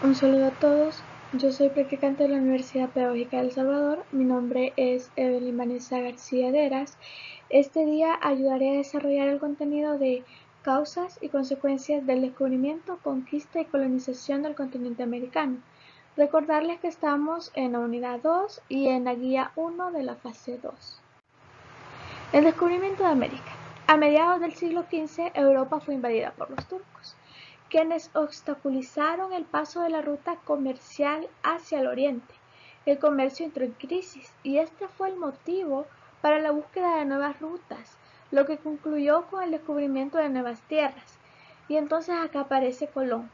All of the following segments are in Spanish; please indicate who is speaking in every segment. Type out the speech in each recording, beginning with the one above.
Speaker 1: Un saludo a todos, yo soy practicante de la Universidad Pedagógica de El Salvador, mi nombre es Evelyn Vanessa García Deras. Este día ayudaré a desarrollar el contenido de causas y consecuencias del descubrimiento, conquista y colonización del continente americano. Recordarles que estamos en la unidad 2 y en la guía 1 de la fase 2. El descubrimiento de América. A mediados del siglo XV, Europa fue invadida por los turcos, quienes obstaculizaron el paso de la ruta comercial hacia el oriente. El comercio entró en crisis y este fue el motivo para la búsqueda de nuevas rutas, lo que concluyó con el descubrimiento de nuevas tierras. Y entonces acá aparece Colón,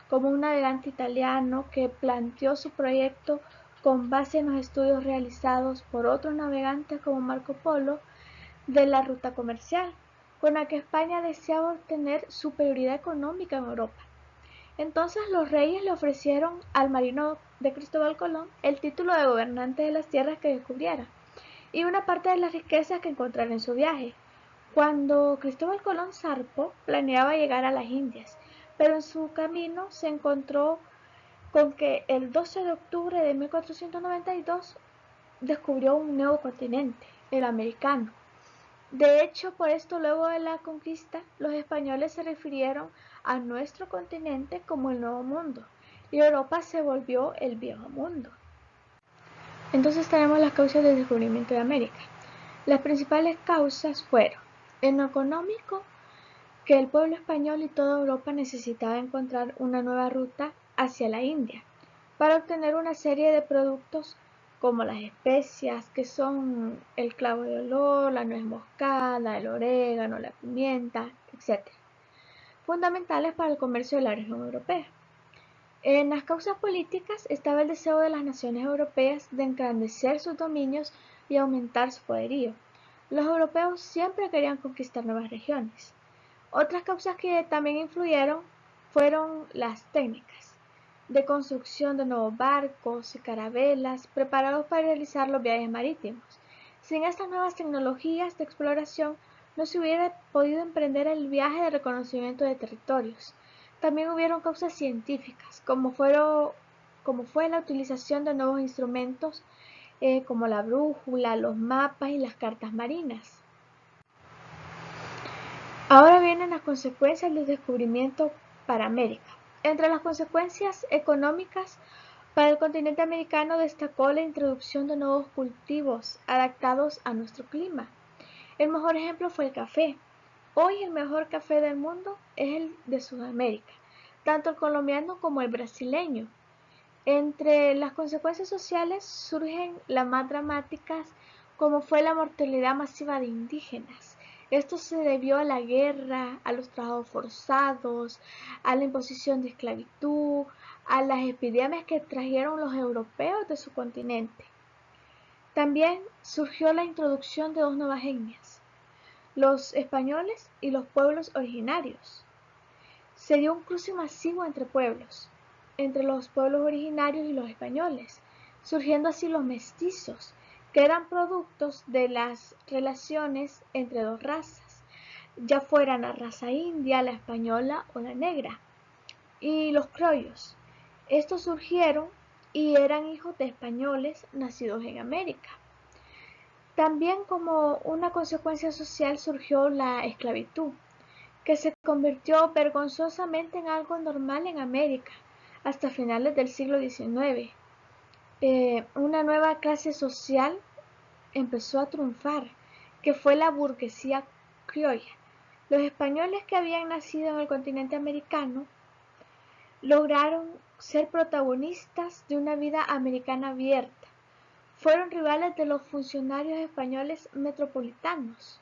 Speaker 1: como un navegante italiano que planteó su proyecto con base en los estudios realizados por otros navegantes como Marco Polo de la ruta comercial, con la que España deseaba obtener superioridad económica en Europa. Entonces los reyes le ofrecieron al marino de Cristóbal Colón el título de gobernante de las tierras que descubriera y una parte de las riquezas que encontrara en su viaje. Cuando Cristóbal Colón zarpó, planeaba llegar a las Indias, pero en su camino se encontró con que el 12 de octubre de 1492 descubrió un nuevo continente, el americano. De hecho, por esto luego de la conquista, los españoles se refirieron a nuestro continente como el Nuevo Mundo y Europa se volvió el Viejo Mundo. Entonces tenemos las causas del descubrimiento de América. Las principales causas fueron, en lo económico, que el pueblo español y toda Europa necesitaba encontrar una nueva ruta hacia la India para obtener una serie de productos como las especias, que son el clavo de olor, la nuez moscada, el orégano, la pimienta, etc., fundamentales para el comercio de la región europea. En las causas políticas estaba el deseo de las naciones europeas de engrandecer sus dominios y aumentar su poderío. Los europeos siempre querían conquistar nuevas regiones. Otras causas que también influyeron fueron las técnicas de construcción de nuevos barcos y carabelas preparados para realizar los viajes marítimos. Sin estas nuevas tecnologías de exploración no se hubiera podido emprender el viaje de reconocimiento de territorios. También hubieron causas científicas, como fue la utilización de nuevos instrumentos como la brújula, los mapas y las cartas marinas. Ahora vienen las consecuencias del descubrimiento para América. Entre las consecuencias económicas para el continente americano destacó la introducción de nuevos cultivos adaptados a nuestro clima. El mejor ejemplo fue el café. Hoy el mejor café del mundo es el de Sudamérica, tanto el colombiano como el brasileño. Entre las consecuencias sociales surgen las más dramáticas, como fue la mortalidad masiva de indígenas. Esto se debió a la guerra, a los trabajos forzados, a la imposición de esclavitud, a las epidemias que trajeron los europeos de su continente. También surgió la introducción de dos nuevas etnias, los españoles y los pueblos originarios. Se dio un cruce masivo entre pueblos, entre los pueblos originarios y los españoles, surgiendo así los mestizos, que eran productos de las relaciones entre dos razas, ya fueran la raza india, la española o la negra, y los criollos. Estos surgieron y eran hijos de españoles nacidos en América. También como una consecuencia social surgió la esclavitud, que se convirtió vergonzosamente en algo normal en América hasta finales del siglo XIX. Una nueva clase social empezó a triunfar, que fue la burguesía criolla. Los españoles que habían nacido en el continente americano lograron ser protagonistas de una vida americana abierta. Fueron rivales de los funcionarios españoles metropolitanos.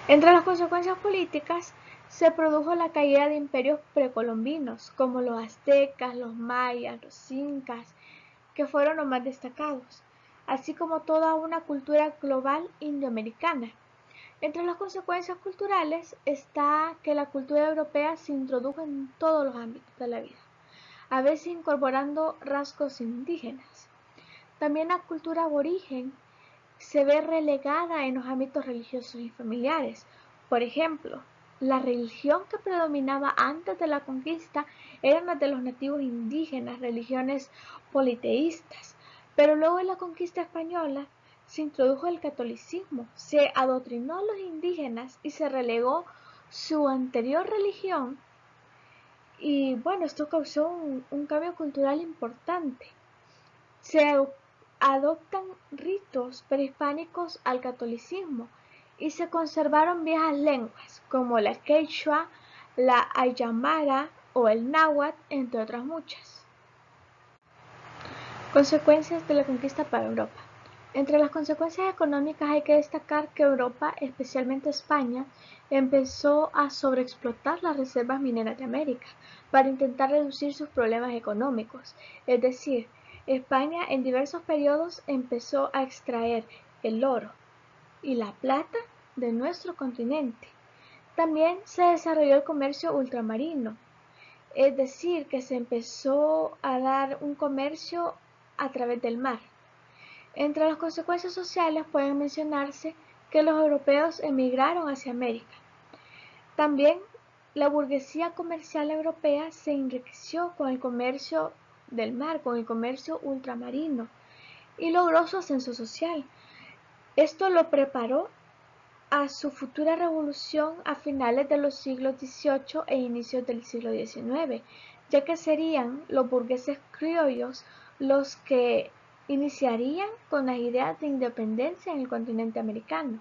Speaker 1: Entre las consecuencias políticas se produjo la caída de imperios precolombinos, como los aztecas, los mayas, los incas, que fueron los más destacados, así como toda una cultura global indioamericana. Entre las consecuencias culturales está que la cultura europea se introdujo en todos los ámbitos de la vida, a veces incorporando rasgos indígenas. También la cultura aborigen se ve relegada en los ámbitos religiosos y familiares. Por ejemplo, la religión que predominaba antes de la conquista eran las de los nativos indígenas, religiones politeístas. Pero luego de la conquista española se introdujo el catolicismo, se adoctrinó a los indígenas y se relegó su anterior religión. Y bueno, esto causó un cambio cultural importante. Se adoptan ritos prehispánicos al catolicismo y se conservaron viejas lenguas como la quechua, la aymara o el náhuatl, entre otras muchas. Consecuencias de la conquista para Europa. Entre las consecuencias económicas hay que destacar que Europa, especialmente España, empezó a sobreexplotar las reservas mineras de América para intentar reducir sus problemas económicos. Es decir, España en diversos periodos empezó a extraer el oro y la plata de nuestro continente. También se desarrolló el comercio ultramarino, es decir, que se empezó a dar un comercio a través del mar. Entre las consecuencias sociales pueden mencionarse que los europeos emigraron hacia América. También la burguesía comercial europea se enriqueció con el comercio del mar, con el comercio ultramarino, y logró su ascenso social. Esto lo preparó a su futura revolución a finales de los siglos XVIII e inicios del siglo XIX, ya que serían los burgueses criollos los que iniciarían con las ideas de independencia en el continente americano.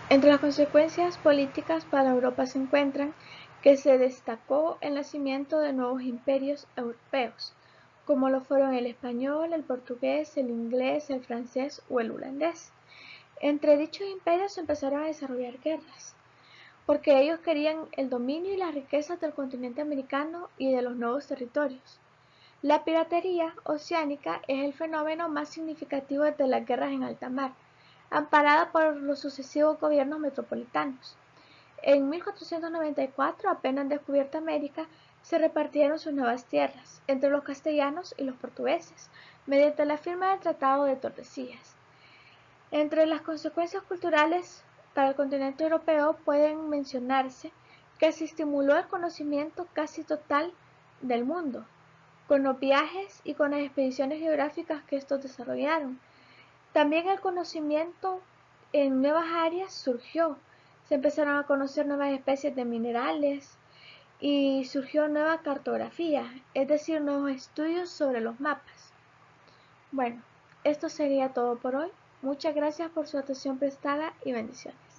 Speaker 1: Entre las consecuencias políticas para Europa se encuentran que se destacó el nacimiento de nuevos imperios europeos, como lo fueron el español, el portugués, el inglés, el francés o el holandés. Entre dichos imperios se empezaron a desarrollar guerras, porque ellos querían el dominio y las riquezas del continente americano y de los nuevos territorios. La piratería oceánica es el fenómeno más significativo de las guerras en alta mar, amparada por los sucesivos gobiernos metropolitanos. En 1494, apenas descubierta América, se repartieron sus nuevas tierras entre los castellanos y los portugueses, mediante la firma del Tratado de Tordesillas. Entre las consecuencias culturales para el continente europeo pueden mencionarse que se estimuló el conocimiento casi total del mundo, con los viajes y con las expediciones geográficas que estos desarrollaron. También el conocimiento en nuevas áreas surgió, se empezaron a conocer nuevas especies de minerales y surgió nueva cartografía, es decir, nuevos estudios sobre los mapas. Bueno, esto sería todo por hoy. Muchas gracias por su atención prestada y bendiciones.